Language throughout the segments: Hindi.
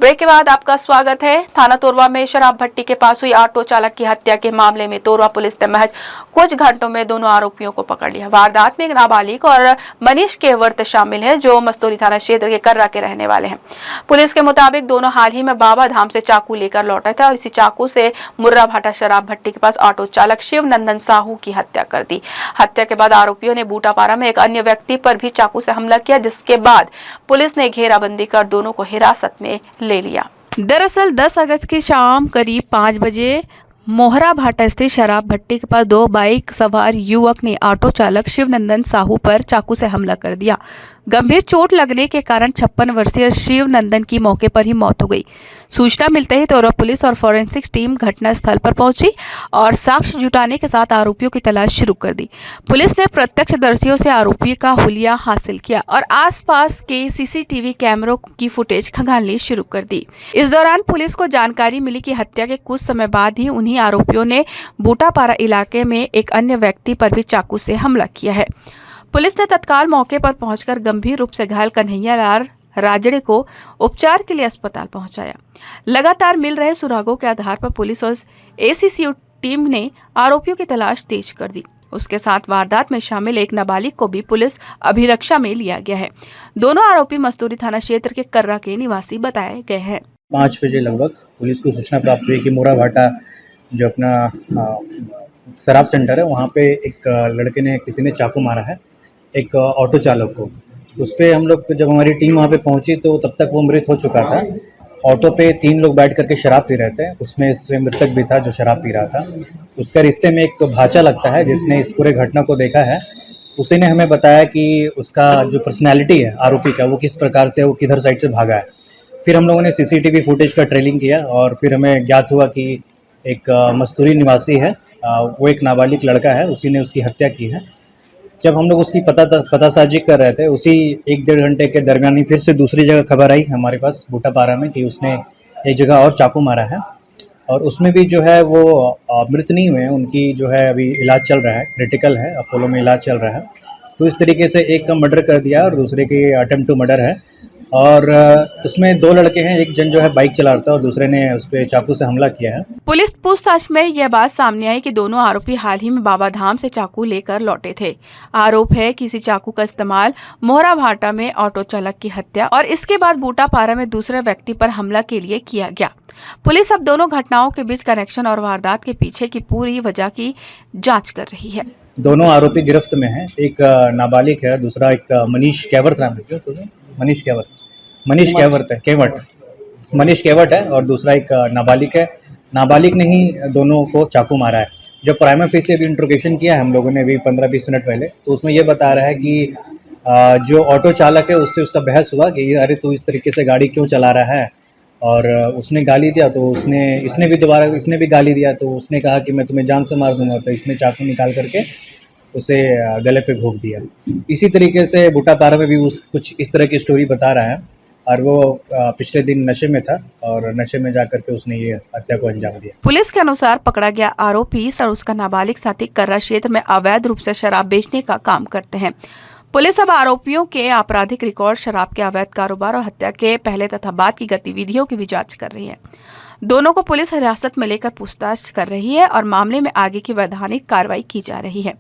ब्रेक के बाद आपका स्वागत है। थाना तोरवा में शराब भट्टी के पास हुई ऑटो चालक की हत्या के मामले में तोरवा पुलिस ने महज कुछ घंटों में दोनों आरोपियों को पकड़ लिया। वारदात में एक नाबालिग और मनीष केवट शामिल है, जो मस्तूरी थाना क्षेत्र के कर्रा के रहने वाले हैं। पुलिस के मुताबिक दोनों हाल ही में बाबा धाम से चाकू लेकर लौटे थे और इसी चाकू से मुर्रा भाटा शराब भट्टी के पास ऑटो चालक शिव नंदन साहू की हत्या कर दी। हत्या के बाद आरोपियों ने बूटापारा में एक अन्य व्यक्ति पर भी चाकू से हमला किया, जिसके बाद पुलिस ने घेराबंदी कर दोनों को हिरासत में ले लिया। दरअसल 10 अगस्त की शाम करीब 5 बजे मोहरा भाटा स्थित शराब भट्टी के पास दो बाइक सवार युवक ने ऑटो चालक शिवनंदन साहू पर चाकू से हमला कर दिया। गंभीर चोट लगने के कारण 56 वर्षीय शिवनंदन की मौके पर ही मौत हो गई। सूचना मिलते ही तोरवा पुलिस और फॉरेंसिक टीम घटनास्थल पर पहुंची और साक्ष्य जुटाने के साथ आरोपियों की तलाश शुरू कर दी। पुलिस ने प्रत्यक्षदर्शियों से आरोपी का हुलिया हासिल किया और आसपास के सीसीटीवी कैमरों की फुटेज खंगालनी शुरू कर दी। इस दौरान पुलिस को जानकारी मिली कि हत्या के कुछ समय बाद ही उन्हीं आरोपियों ने बूटापारा इलाके में एक अन्य व्यक्ति पर भी चाकू से हमला किया है। पुलिस ने तत्काल मौके पर पहुंचकर गंभीर रूप से घायल कन्हैया लाल राजड़े को उपचार के लिए अस्पताल पहुंचाया। लगातार मिल रहे सुरागों के आधार पर पुलिस और एसीसीयू टीम ने आरोपियों की तलाश तेज कर दी। उसके साथ वारदात में शामिल एक नाबालिग को भी पुलिस अभिरक्षा में लिया गया है। दोनों आरोपी मस्तूरी थाना क्षेत्र के कर्रा के निवासी बताए गए हैं। 5 बजे लगभग पुलिस को सूचना प्राप्त हुई कि मोरा भाटा जो अपना शराब सेंटर है, वहाँ पे एक लड़के ने किसी ने चाकू मारा है एक ऑटो चालक को। उस पर हम लोग जब हमारी टीम वहाँ पे पहुँची तो तब तक वो मृत हो चुका था। ऑटो पे 3 लोग बैठ करके शराब पी रहे थे, उसमें इससे मृतक भी था जो शराब पी रहा था। उसका रिश्ते में एक भाचा लगता है जिसने इस पूरे घटना को देखा है। उसी ने हमें बताया कि उसका जो पर्सनैलिटी है आरोपी का, वो किस प्रकार से, वो किधर साइड से भागा है। फिर हम लोगों ने सीसीटीवी फुटेज का ट्रेलिंग किया और फिर हमें ज्ञात हुआ कि एक मस्तूरी निवासी है, वो एक नाबालिग लड़का है, उसी ने उसकी हत्या की है। जब हम लोग उसकी पतासाजी कर रहे थे, उसी 1-1.5 घंटे के दरमियान ही फिर से दूसरी जगह खबर आई हमारे पास बूटापारा में कि उसने एक जगह और चाकू मारा है और उसमें भी जो है वो मृत नहीं हुए, उनकी जो है अभी इलाज चल रहा है, क्रिटिकल है, अपोलो में इलाज चल रहा है। तो इस तरीके से एक का मर्डर कर दिया और दूसरे की अटेम्प्ट टू मर्डर है। और उसमें 2 लड़के हैं, एक जन जो है बाइक चला रहा था और दूसरे ने उस पर चाकू से हमला किया है। पुलिस पूछताछ में यह बात सामने आई कि दोनों आरोपी हाल ही में बाबा धाम से चाकू लेकर लौटे थे। आरोप है कि इसी चाकू का इस्तेमाल मोहरा भाटा में ऑटो चालक की हत्या और इसके बाद बूटापारा में दूसरे व्यक्ति पर हमला के लिए किया गया। पुलिस अब दोनों घटनाओं के बीच कनेक्शन और वारदात के पीछे की पूरी वजह की जाँच कर रही है। दोनों आरोपी गिरफ्त में है। एक नाबालिग है, दूसरा एक मनीष केवट नाम है, मनीष केवट है और दूसरा एक नाबालिग है। नाबालिग ने ही दोनों को चाकू मारा है। जब प्राइमा फेसी अभी इंट्रोगेशन किया है हम लोगों ने अभी 15-20 मिनट पहले, तो उसमें ये बता रहा है कि जो ऑटो चालक है उससे उसका बहस हुआ कि अरे तू इस तरीके से गाड़ी क्यों चला रहा है, और उसने गाली दिया तो इसने भी गाली दिया, तो उसने कहा कि मैं तुम्हें जान से मार दूंगा, तो इसने चाकू निकाल करके उसे गले पे घोंप दिया। इसी तरीके से बूटापारा में भी कुछ इस तरह की स्टोरी बता रहा है और वो पिछले दिन नशे में था और नशे में जाकर के उसने ये हत्या को अंजाम दिया। पुलिस के अनुसार पकड़ा गया आरोपी और उसका नाबालिग साथी कर्रा क्षेत्र में अवैध रूप से शराब बेचने का काम करते हैं। पुलिस अब आरोपियों के आपराधिक रिकॉर्ड, शराब के अवैध कारोबार और हत्या के पहले तथा बाद की गतिविधियों की भी जांच कर रही है। दोनों को पुलिस हिरासत में लेकर पूछताछ कर रही है और मामले में आगे की वैधानिक कार्रवाई की जा रही है।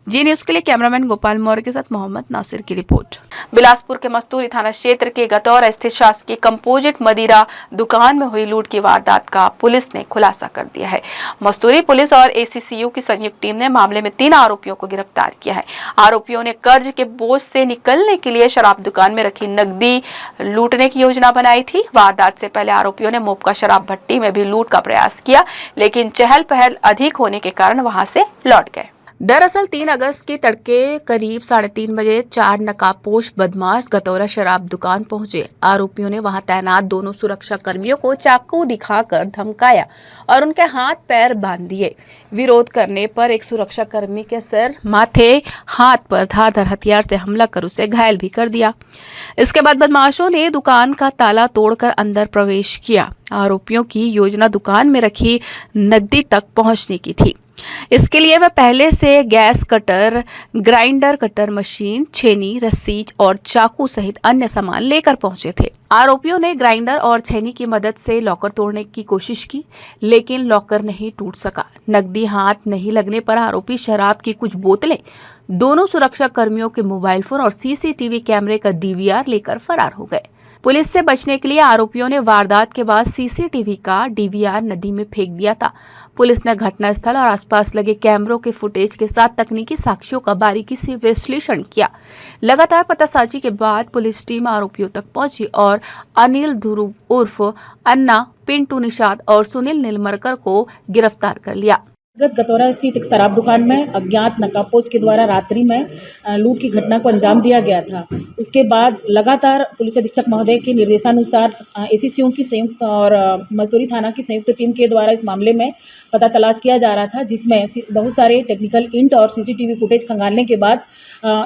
जी न्यूज के लिए कैमरामैन गोपाल मौर्य के साथ मोहम्मद नासिर की रिपोर्ट। बिलासपुर के मस्तूरी थाना क्षेत्र के गतौरा स्थित शासकीय कंपोजिट मदिरा दुकान में हुई लूट की वारदात का पुलिस ने खुलासा कर दिया है। मस्तूरी पुलिस और एसीसीयू की संयुक्त टीम ने मामले में 3 आरोपियों को गिरफ्तार किया है। आरोपियों ने कर्ज के बोझ से निकलने के लिए शराब दुकान में रखी नकदी लूटने की योजना बनाई थी। वारदात से पहले आरोपियों ने मोपका शराब भट्टी में भी लूट का प्रयास किया, लेकिन चहल पहल अधिक होने के कारण वहां से लौट गए। दरअसल 3 अगस्त के तड़के करीब 3:30 बजे 4 नकाबपोश बदमाश गतौरा शराब दुकान पहुंचे। आरोपियों ने वहां तैनात दोनों सुरक्षा कर्मियों को चाकू दिखाकर धमकाया और उनके हाथ पैर बांध दिए। विरोध करने पर एक सुरक्षा कर्मी के सिर, माथे, हाथ पर धारदार हथियार से हमला कर उसे घायल भी कर दिया। इसके बाद बदमाशों ने दुकान का ताला तोड़कर अंदर प्रवेश किया। आरोपियों की योजना दुकान में रखी नकदी तक पहुंचने की थी। इसके लिए वह पहले से gas cutter, grinder, cutter machine, छेनी, रस्सी और चाकू सहित अन्य सामान लेकर पहुंचे थे। आरोपियों ने ग्राइंडर और छेनी की मदद से लॉकर तोड़ने की कोशिश की, लेकिन लॉकर नहीं टूट सका। नकदी हाथ नहीं लगने पर आरोपी शराब की कुछ बोतलें, दोनों सुरक्षा कर्मियों के मोबाइल फोन और सीसीटीवी कैमरे का डीवीआर लेकर फरार हो गए। पुलिस से बचने के लिए आरोपियों ने वारदात के बाद सीसीटीवी का डीवीआर नदी में फेंक दिया था। पुलिस ने घटनास्थल और आसपास लगे कैमरों के फुटेज के साथ तकनीकी साक्ष्यों का बारीकी से विश्लेषण किया। लगातार पतासाजी के बाद पुलिस टीम आरोपियों तक पहुंची और अनिल ध्रुव उर्फ अन्ना, पिंटू निषाद और सुनील नीलमरकर को गिरफ्तार कर लिया। गतौरा स्थित एक शराब दुकान में अज्ञात नकाबपोश के द्वारा रात्रि में लूट की घटना को अंजाम दिया गया था। उसके बाद लगातार पुलिस अधीक्षक महोदय के निर्देशानुसार एसीसीओ की संयुक्त और मजदूरी थाना की संयुक्त टीम के द्वारा इस मामले में पता तलाश किया जा रहा था, जिसमें बहुत सारे टेक्निकल इंट और सीसीटीवी फुटेज खंगालने के बाद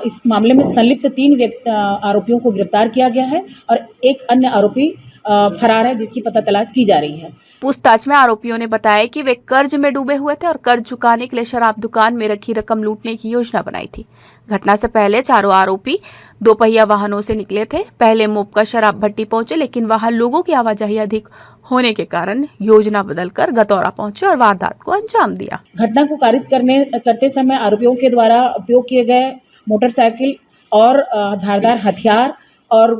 इस मामले में संलिप्त 3 आरोपियों को गिरफ्तार किया गया है और एक अन्य आरोपी फरार है, जिसकी पता तलाश की जा रही है। पूछताछ में आरोपियों ने बताया कि वे कर्ज में डूबे हुए थे और कर्ज चुकाने के लिए शराब दुकान में रखी रकम लूटने की योजना बनाई थी। घटना से पहले चारों आरोपी दोपहिया वाहनों से निकले थे। पहले मोपका शराब भट्टी पहुंचे, लेकिन वहां लोगों की आवाजाही अधिक होने के कारण योजना बदलकर गतौरा पहुंचे और वारदात को अंजाम दिया। घटना को कारित करते समय आरोपियों के द्वारा उपयोग किए गए मोटरसाइकिल और धारदार हथियार और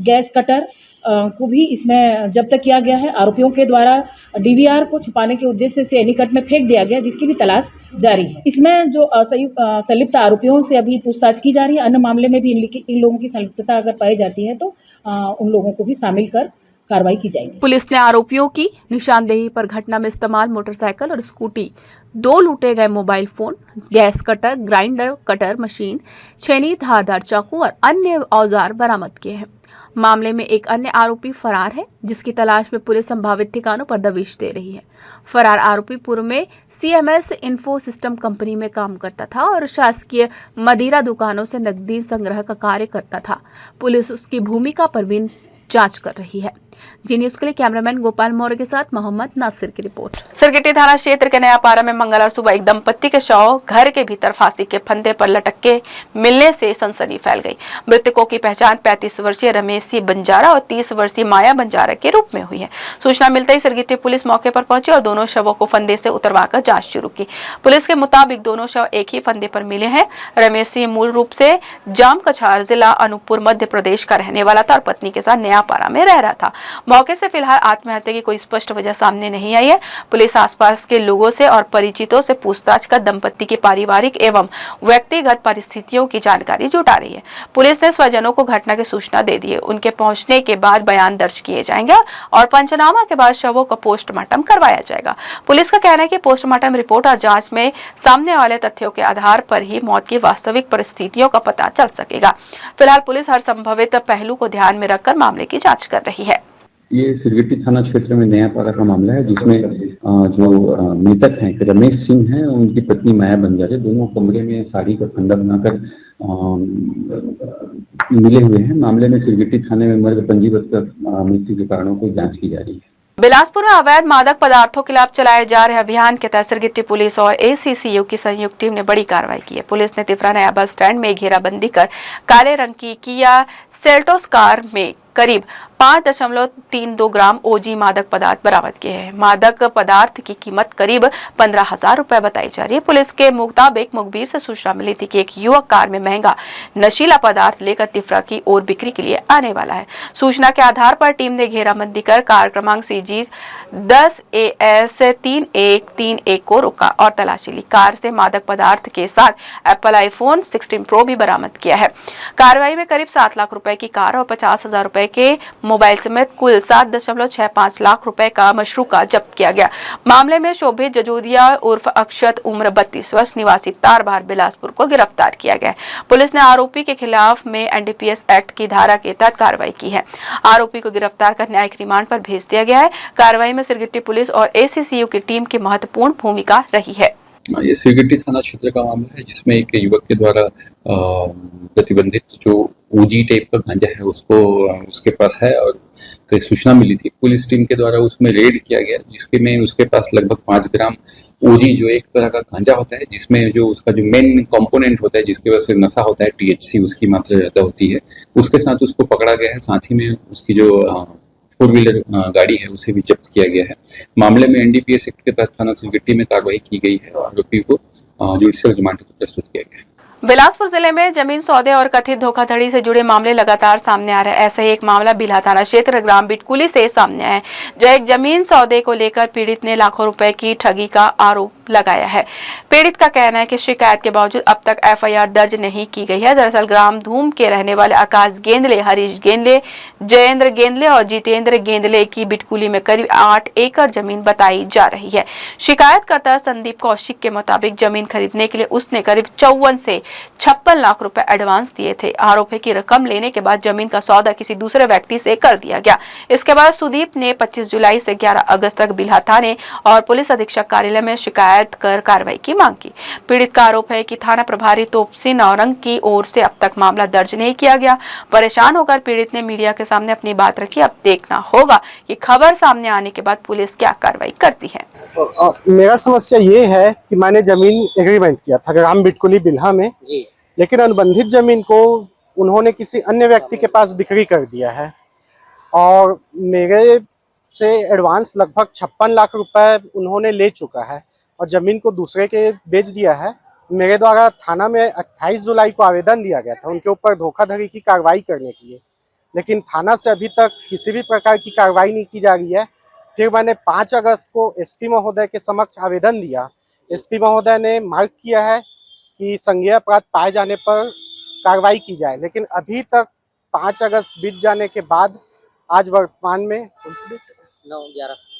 गैस कटर को भी इसमें जब्त किया गया है। आरोपियों के द्वारा डीवीआर को छुपाने के उद्देश्य से एनीकट में फेंक दिया गया, जिसकी भी तलाश जारी है। इसमें जो संलिप्त आरोपियों से अभी पूछताछ की जा रही है। अन्य मामले में भी इन लोगों की संलिप्तता अगर पाई जाती है तो उन लोगों को भी शामिल कर कार्रवाई की जाएगी। पुलिस ने आरोपियों की निशानदेही पर घटना में इस्तेमाल मोटरसाइकिल और स्कूटी, 2 लूटे गए mobile phone, gas cutter, grinder, cutter machine, छेनी, धारदार चाकू और अन्य औजार बरामद किए हैं। मामले में एक अन्य आरोपी फरार है, जिसकी तलाश में पुलिस संभावित ठिकानों पर दबिश दे रही है। फरार आरोपी पूर्व में सीएमएस इन्फो सिस्टम कंपनी में काम करता था और शासकीय मदिरा दुकानों से नकदी संग्रह का कार्य करता था। पुलिस उसकी भूमिका पर भी जांच कर रही है। जी न्यूज के लिए कैमरामैन गोपाल मौर्य के साथ मोहम्मद नासिर की रिपोर्ट। सरगिट्टी थाना क्षेत्र के नयापारा में मंगलवार सुबह एक दंपत्ति के शव घर के भीतर फांसी के फंदे पर लटक के मिलने से सनसनी फैल गई। मृतकों की पहचान 35 वर्षीय रमेश सिंह बंजारा और 30 वर्षीय माया बंजारा के रूप में हुई है। सूचना मिलते ही सरगिट्टी पुलिस मौके पर पहुंची और दोनों शवों को फंदे से उतरवाकर जांच शुरू की। पुलिस के मुताबिक दोनों शव एक ही फंदे पर मिले हैं। रमेश सिंह मूल रूप से जाम कछार जिला अनूपपुर मध्य प्रदेश का रहने वाला था और पत्नी के साथ नयापारा में रह रहा था। मौके से फिलहाल आत्महत्या की कोई स्पष्ट वजह सामने नहीं आई है। पुलिस आसपास के लोगों से और परिचितों से पूछताछ कर दंपत्ति की पारिवारिक एवं व्यक्तिगत परिस्थितियों की जानकारी जुटा रही है। पुलिस ने स्वजनों को घटना की सूचना दे दी है। उनके पहुंचने के बाद बयान दर्ज किए जाएंगे और पंचनामा के बाद शवों का पोस्टमार्टम करवाया जाएगा। पुलिस का कहना है कि पोस्टमार्टम रिपोर्ट और जांच में सामने वाले तथ्यों के आधार पर ही मौत की वास्तविक परिस्थितियों का पता चल सकेगा। फिलहाल पुलिस हर संभावित पहलू को ध्यान में रखकर मामले की जांच कर रही है। ये सिरगिट्टी थाना क्षेत्र में नयापारा का मामला है, जिसमें जो मृतक हैं रमेश सिंह हैं, उनकी पत्नी माया बंजारे दोनों कमरे में साड़ी का फंदा बनाकर मिले हुए हैं। मामले में सिरगिट्टी थाने में मर्ग पंजीबद्ध कर मृत्यु के कारणों की जांच की जा रही है। बिलासपुर में अवैध मादक पदार्थों के खिलाफ चलाए जा रहे अभियान के तहत सिरगिट्टी पुलिस और एसीसीयू की संयुक्त टीम ने बड़ी कार्रवाई की है। पुलिस ने तिफरा नया बस स्टैंड में घेराबंदी कर काले रंग की किया सेल्टोस कार में करीब 5.32 ग्राम ओजी मादक पदार्थ बरामद किए हैं। मादक पदार्थ की कीमत करीब 15,000 रुपए बताई जा रही है। पुलिस के मुताबिक मुखबिर से सूचना मिली थी कि एक युवक कार में महंगा नशीला पदार्थ लेकर तिफरा की ओर बिक्री के लिए आने वाला है। सूचना के आधार पर टीम ने घेराबंदी कर कार क्रमांक CG 10 AS 3131 को रोका और तलाशी ली। कार से मादक पदार्थ के साथ एप्पल आईफोन 16 प्रो भी बरामद किया है। कार्रवाई में करीब 7 लाख रुपए की कार और 50,000 रुपए के मोबाइल समेत कुल 7.65 लाख रुपए का मशरूका जब्त किया गया। मामले में शोभित जजोदिया उर्फ अक्षत उम्र 32 वर्ष निवासी तारबहार बिलासपुर को गिरफ्तार किया गया। पुलिस ने आरोपी के खिलाफ में NDPS एक्ट की धारा के तहत कार्रवाई की है। आरोपी को गिरफ्तार कर न्यायिक रिमांड पर भेज दिया गया है। कार्रवाई में सिरगिट्टी पुलिस और ACCU की टीम की महत्वपूर्ण भूमिका रही है। ये सिरगिट्टी थाना क्षेत्र का मामला है, जिसमें एक युवक के द्वारा प्रतिबंधित जो ओजी टाइप का गांजा है उसको उसके पास है, और तो सूचना मिली थी। पुलिस टीम के द्वारा उसमें रेड किया गया, जिसके में उसके पास लगभग 5 ग्राम ओजी, जो एक तरह का गांजा होता है, जिसमें जो उसका जो मेन कंपोनेंट होता है, जिसकी वजह से नशा होता है, THC उसकी मात्रा ज़्यादा होती है, उसके साथ उसको पकड़ा गया है। साथ ही में उसकी जो 4 व्हीलर गाड़ी है उसे भी जब्त किया गया है। मामले में NDPS एक्ट के तहत थाना सिरगिट्टी में कार्रवाई की गई है और आरोपी को जुडिशियल रिमांड को प्रस्तुत किया गया है। बिलासपुर जिले में जमीन सौदे और कथित धोखाधड़ी से जुड़े मामले लगातार सामने आ रहे हैं। ऐसा ही एक मामला बिल्हा थाना क्षेत्र ग्राम बिटकुली से सामने आया है, जो एक जमीन सौदे को लेकर पीड़ित ने लाखों रुपए की ठगी का आरोप लगाया है। पीड़ित का कहना है कि शिकायत के बावजूद अब तक FIR दर्ज नहीं की गई है। दरअसल ग्राम धूम के रहने वाले आकाश गेंदले, हरीश गेंदले, जयेंद्र गेंदले और जितेंद्र गेंदले की बिटकुली में करीब 8 एकड़ जमीन बताई जा रही है। शिकायतकर्ता संदीप कौशिक के मुताबिक जमीन खरीदने के लिए उसने करीब 54 से 56 लाख रुपए एडवांस दिए थे। आरोप है कि रकम लेने के बाद जमीन का सौदा किसी दूसरे व्यक्ति से कर दिया गया। इसके बाद सुदीप ने 25 जुलाई से 11 अगस्त तक बिल्हा थाने और पुलिस अधीक्षक कार्यालय में शिकायत कर कार्रवाई की मांग की। पीड़ित का आरोप है कि थाना प्रभारी तोपसी नौरंग की ओर से अब तक मामला दर्ज नहीं किया गया। परेशान होकर पीड़ित ने मीडिया के सामने अपनी बात रखी। अब देखना होगा कि खबर सामने आने के बाद पुलिस क्या कार्रवाई करती है। मेरा समस्या ये है कि मैंने जमीन एग्रीमेंट किया था ग्राम बिटकुली बिल्हा में, लेकिन अनुबंधित जमीन को उन्होंने किसी अन्य व्यक्ति के पास बिक्री कर दिया है और मेरे से एडवांस लगभग 56 लाख रुपए उन्होंने ले चुका है और जमीन को दूसरे के बेच दिया है। मेरे द्वारा थाना में 28 जुलाई को आवेदन दिया गया था उनके ऊपर धोखाधड़ी की कार्रवाई करने के लिए, लेकिन थाना से अभी तक किसी भी प्रकार की कार्रवाई नहीं की जा रही है। फिर मैंने 5 अगस्त को SP महोदय के समक्ष आवेदन दिया। SP महोदय ने मार्ग किया है कि संज्ञेय अपराध पाए जाने पर कार्रवाई की जाए, लेकिन अभी तक 5 अगस्त बीत जाने के बाद आज वर्तमान में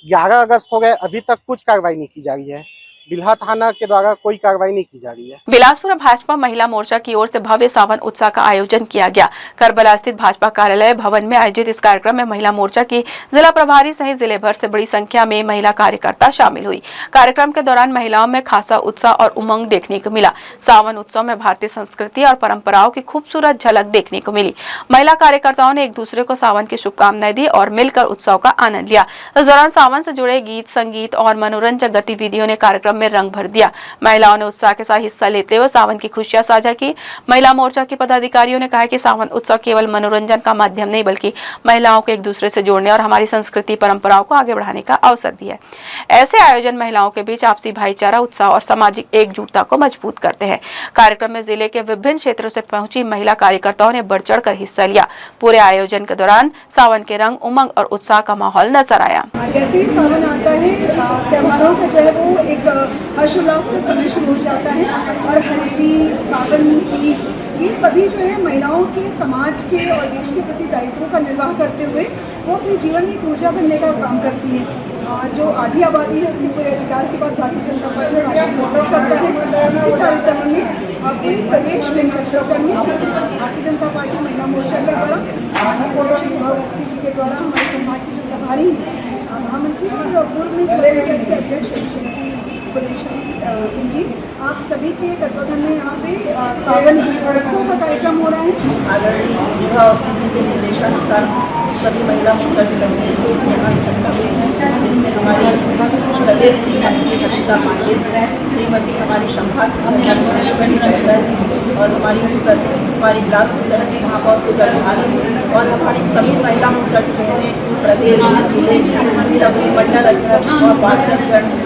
11 अगस्त हो गए, अभी तक कुछ कार्रवाई नहीं की जा रही है। बिल्हा थाना के द्वारा कोई कार्रवाई नहीं की जा रही है। बिलासपुर भाजपा महिला मोर्चा की ओर से भव्य सावन उत्सव का आयोजन किया गया। करबला स्थित भाजपा कार्यालय भवन में आयोजित इस कार्यक्रम में महिला मोर्चा की जिला प्रभारी सहित जिले भर से बड़ी संख्या में महिला कार्यकर्ता शामिल हुई। कार्यक्रम के दौरान महिलाओं में खासा उत्साह और उमंग देखने को मिला। सावन उत्सव में भारतीय संस्कृति और परंपराओं की खूबसूरत झलक देखने को मिली। महिला कार्यकर्ताओं ने एक दूसरे को सावन की शुभकामनाएं दी और मिलकर उत्सव का आनंद लिया। इस दौरान सावन से जुड़े गीत, संगीत और मनोरंजक गतिविधियों ने कार्यक्रम में रंग भर दिया। महिलाओं ने उत्साह के साथ हिस्सा लेते हुए सावन की खुशियां साझा की। महिला मोर्चा के पदाधिकारियों ने कहा कि सावन उत्सव केवल मनोरंजन का माध्यम नहीं, बल्कि महिलाओं को एक दूसरे से जोड़ने और हमारी संस्कृति परंपराओं को आगे बढ़ाने का अवसर भी है। ऐसे आयोजन महिलाओं के बीच आपसी भाईचारा, उत्साह और सामाजिक एकजुटता को मजबूत करते हैं। कार्यक्रम में जिले के विभिन्न क्षेत्रों से पहुंची महिला कार्यकर्ताओं ने बढ़ चढ़ कर हिस्सा लिया। पूरे आयोजन के दौरान सावन के रंग, उमंग और उत्साह का माहौल नजर आया। जैसे ही सावन आता है, त्योहारों का जो है वो एक हर्षोल्लास का समय शुरू हो जाता है और हरेली, सावन, तीज, ये सभी जो है महिलाओं के, समाज के और देश के प्रति दायित्वों का निर्वाह करते हुए वो अपने जीवन में एक ऊर्जा बनने का काम करती है। जो आधी आबादी है उसके पूरे अधिकार के बाद भारतीय जनता पार्टी और राष्ट्र नेतृत्व करता है। इसी कार्यक्रम में पूरे प्रदेश में छत्तीसगढ़ में भारतीय जनता पार्टी महिला मोर्चा के द्वारा माननीय अध्यक्ष विभा अवस्थी जी के द्वारा हमारे संभाग की जो प्रभारी महामंत्री और पूर्व में जिला पंचायत के अध्यक्ष श्रीमती फुलेश्वरी सिंह जी, आप सभी के तत्वाधान में यहाँ पे सावन उत्सव का कार्यक्रम हो रहा है। आदरणीय विभा अवस्थी जी के निर्देशानुसार सभी महिला मोर्चा के कर्मी यहाँ इकट्ठा हुए हैं, जिसमें हमारी प्रदेश की मंत्री हर्षिता पांडे, श्रीमती हमारी संभाग और हमारी बिलासपुर शहर की महापौर पूजा बिहारी और हमारी सभी महिला मोर्चा की बहनें प्रदेश, जिले की सभी मंडल अध्यक्ष और पार्षद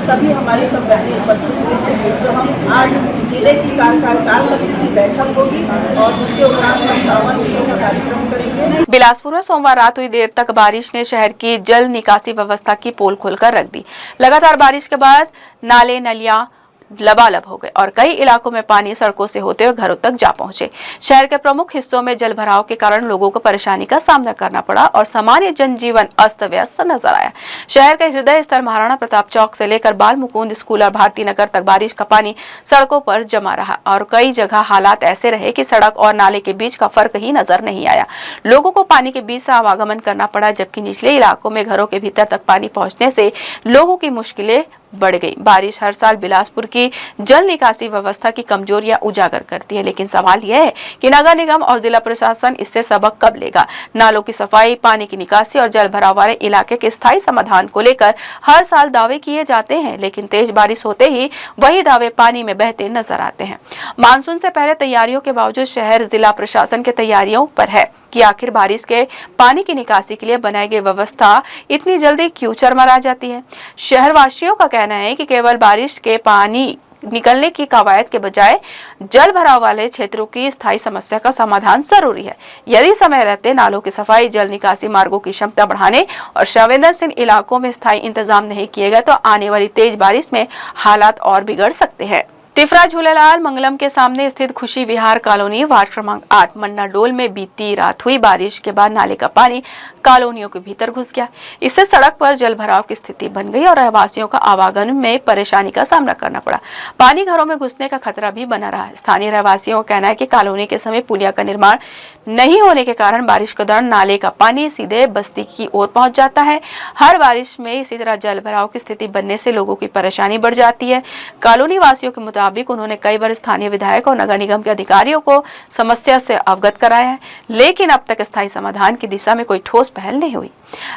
सभी हमारे सब बहनें उपस्थित हुए हैं। जो हम आज जिले की कार्य समिति की बैठक होगी और उसके उपरांत हम सावन उत्सव का कार्यक्रम करेंगे। बिलासपुर में सोमवार रात हुई देर तक बारिश ने शहर की जल निकासी व्यवस्था की पोल खोलकर रख दी। लगातार बारिश के बाद नाले, नलियां लबालब हो गए और कई इलाकों में पानी सड़कों से होते हुए घरों तक जा पहुंचे। शहर के प्रमुख हिस्सों में जल भराव के कारण लोगों को परेशानी का सामना करना पड़ा और सामान्य जनजीवन अस्त व्यस्त नजर आया। शहर के हृदय स्थल महाराणा प्रताप चौक से लेकर बाल मुकुंद स्कूल और भारती नगर तक बारिश का पानी सड़कों पर जमा रहा और कई जगह हालात ऐसे रहे कि सड़क और नाले के बीच का फर्क ही नजर नहीं आया। लोगों को पानी के बीच से आवागमन करना पड़ा, जबकि निचले इलाकों में घरों के भीतर तक पानी पहुंचने से लोगों की मुश्किलें बढ़ गई। बारिश हर साल बिलासपुर की जल निकासी व्यवस्था की कमजोरियां उजागर करती है, लेकिन सवाल यह है कि नगर निगम और जिला प्रशासन इससे सबक कब लेगा। नालों की सफाई, पानी की निकासी और जल भराव वाले इलाके के स्थायी समाधान को लेकर हर साल दावे किए जाते हैं, लेकिन तेज बारिश होते ही वही दावे पानी में बहते नजर आते हैं। मानसून से पहले तैयारियों के बावजूद शहर जिला प्रशासन की तैयारियों पर है कि आखिर बारिश के पानी की निकासी के लिए बनाई गई व्यवस्था इतनी जल्दी क्यों चरमरा जाती है। शहरवासियों का कहना है कि केवल बारिश के पानी निकलने की कवायद के बजाय जल भराव वाले क्षेत्रों की स्थायी समस्या का समाधान जरूरी है। यदि समय रहते नालों की सफाई, जल निकासी मार्गों की क्षमता बढ़ाने और संवेदनशील इलाकों में स्थायी इंतजाम नहीं किए गए तो आने वाली तेज बारिश में हालात और बिगड़ सकते हैं। तिफरा झूलेलाल मंगलम के सामने स्थित खुशी विहार कॉलोनी वार्ड क्रमांक 8 मन्ना डोल में बीती रात हुई बारिश के बाद नाले का पानी कॉलोनियों के भीतर घुस गया। इससे सड़क पर जल भराव की स्थिति बन गई और रहवासियों का आवागमन में परेशानी का सामना करना पड़ा। पानी घरों में घुसने का खतरा भी बना रहा है। स्थानीय रहवासियों का कहना है कि कॉलोनी के समय पुलिया का निर्माण नहीं होने के कारण बारिश के दौरान नाले का पानी सीधे बस्ती की ओर पहुंच जाता है। हर बारिश में इसी तरह जल भराव की स्थिति बनने से लोगों की परेशानी बढ़ जाती है। कॉलोनी वासियों के मुताबिक उन्होंने कई बार स्थानीय विधायक और नगर निगम के अधिकारियों को समस्या से अवगत कराया है, लेकिन अब तक स्थायी समाधान की दिशा में कोई ठोस पहल नहीं हुई।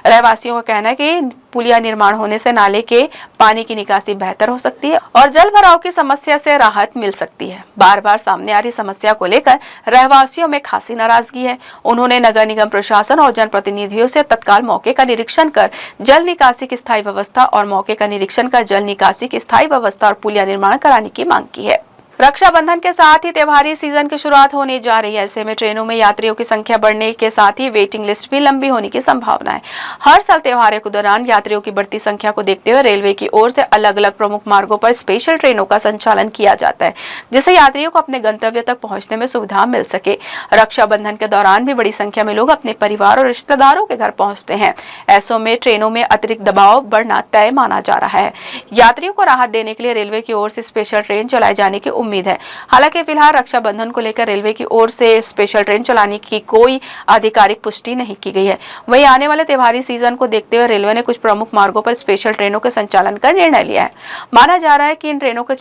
रहवासियों का कहना है कि पुलिया निर्माण होने से नाले के पानी की निकासी बेहतर हो सकती है और जल भराव की समस्या से राहत मिल सकती है। बार बार सामने आ रही समस्या को लेकर रहवासियों में खासी नाराजगी है। उन्होंने नगर निगम प्रशासन और जनप्रतिनिधियों से तत्काल मौके का निरीक्षण कर जल निकासी की स्थायी व्यवस्था और मौके का निरीक्षण कर जल निकासी की स्थायी व्यवस्था और पुलिया निर्माण कराने की मांग की है। रक्षाबंधन के साथ ही त्योहारी सीजन की शुरुआत होने जा रही है। ऐसे में ट्रेनों में यात्रियों की संख्या बढ़ने के साथ ही वेटिंग लिस्ट भी लंबी होने की संभावना है। हर साल त्योहारों के दौरान यात्रियों की बढ़ती संख्या को देखते हुए रेलवे की ओर से अलग अलग प्रमुख मार्गों पर स्पेशल ट्रेनों का संचालन किया जाता है, जिससे यात्रियों को अपने गंतव्य तक पहुंचने में सुविधा मिल सके। रक्षाबंधन के दौरान भी बड़ी संख्या में लोग अपने परिवार और रिश्तेदारों के घर पहुंचते हैं। ऐसों में ट्रेनों में अतिरिक्त दबाव बढ़ना तय माना जा रहा है। यात्रियों को राहत देने के लिए रेलवे की ओर से स्पेशल ट्रेन चलाए जाने की उम्मीद है। हालांकि फिलहाल रक्षाबंधन को लेकर रेलवे की ओर से स्पेशल ट्रेन चलाने की कोई आधिकारिक पुष्टि नहीं की गई है। वहीं आने वाले त्योहारी सीजन को देखते हुए रेलवे ने कुछ प्रमुख मार्गों पर स्पेशल ट्रेनों के संचालन का निर्णय लिया है। माना जा रहा है कि इन ट्रेनों के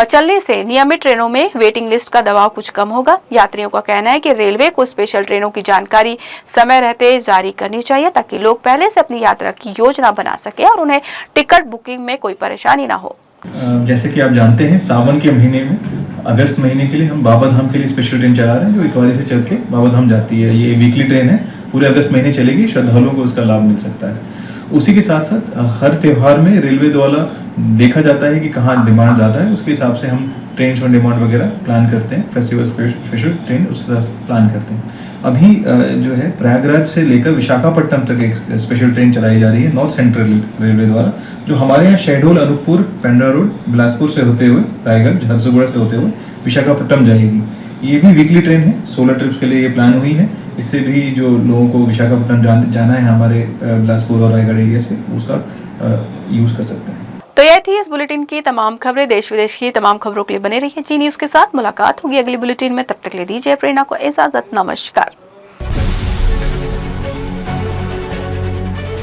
चलने से नियमित ट्रेनों में वेटिंग लिस्ट का दबाव कुछ कम होगा। यात्रियों का कहना है कि रेलवे को स्पेशल ट्रेनों की जानकारी समय रहते जारी करनी चाहिए ताकि लोग पहले से अपनी यात्रा की योजना बना सके और उन्हें टिकट बुकिंग में कोई परेशानी ना हो। जैसे कि आप जानते हैं, सावन के महीने में अगस्त महीने के लिए हम बाबा धाम के लिए स्पेशल ट्रेन चला रहे हैं, जो इतवारी से चल के बाबा धाम जाती है। ये वीकली ट्रेन है, पूरे अगस्त महीने चलेगी। श्रद्धालुओं को उसका लाभ मिल सकता है। उसी के साथ साथ हर त्यौहार में रेलवे द्वारा देखा जाता है कि कहाँ डिमांड ज़्यादा है, उसके हिसाब से हम ट्रेन ऑन डिमांड वगैरह प्लान करते हैं। फेस्टिवल स्पेशल ट्रेन उस हिसाब से प्लान करते हैं। अभी जो है प्रयागराज से लेकर विशाखापट्टनम तक एक स्पेशल ट्रेन चलाई जा रही है नॉर्थ सेंट्रल रेलवे द्वारा, जो हमारे यहाँ शहडोल, अनूपपुर, पेंड्रा रोड, बिलासपुर से होते हुए रायगढ़, झारसुगुड़ा से होते हुए विशाखापट्टनम जाएगी। ये भी वीकली ट्रेन है। 16 ट्रिप्स के लिए ये प्लान हुई है। इससे भी जो लोगों को विशाखापट्टनम जाना है हमारे बिलासपुर और रायगढ़ एरिया से, उसका यूज़ कर सकते हैं। तो यह थी इस बुलेटिन की तमाम खबरें। देश विदेश की तमाम खबरों के लिए बने रहिए जी न्यूज़ के साथ। मुलाकात होगी अगली बुलेटिन में, तब तक ले दीजिए प्रेरणा को इजाजत। नमस्कार।